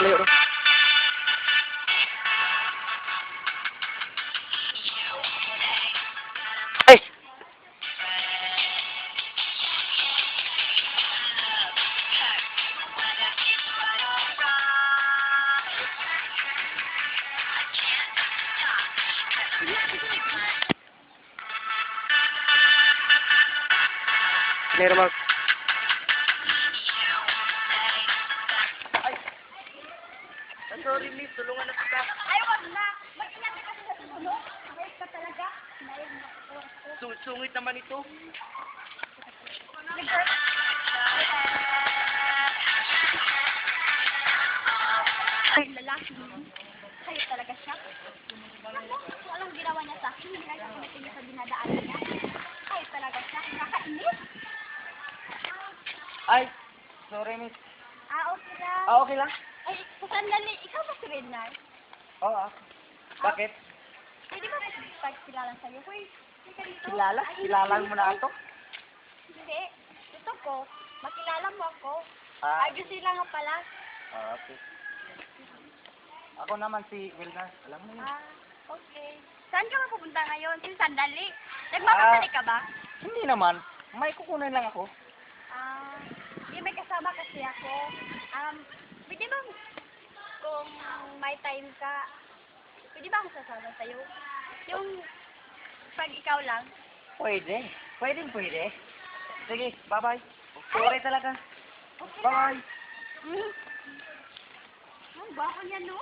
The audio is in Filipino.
Layo ro. Ay! Layo ro, Mark. Sorry, miss. Tulungan na kita. Ay, wag na. Mag-ingat ka kasi sa susunod. Ayos ka talaga. Sungit naman ito. Ay, lalaki. Kayo talaga siya. Ano? Walang ginawa niya sa akin. Hindi na kumitin niya sa dinadaanan niya. Kayo talaga siya. Nakainis. Ay, sorry, miss. Okay lang. Okay lang? Ay, sandali. Ikaw ba si Rednar? Oo. Bakit? Pwede ba pagkilala sa'yo? Uy, hindi ka dito. Kilala? Ay, Kilalan mo na ako? Hindi. Gusto ko. Makilala mo ako. Ah, Ayos sila nga pala. okay. Ako naman si Wilnar. Alam mo yun? Okay. Saan ka mapupunta ngayon? Sin sandali. Nagmamahali ka ba? Hindi naman. May kukunin lang ako. Hindi may kasama kasi ako. Pwede bang kung may time ka, pwede bang sasama sa'yo? Yung pag ikaw lang. Pwede. Pwede. Sige, bye-bye. Sorry talaga. Okay Bye. Ang bako niya, no?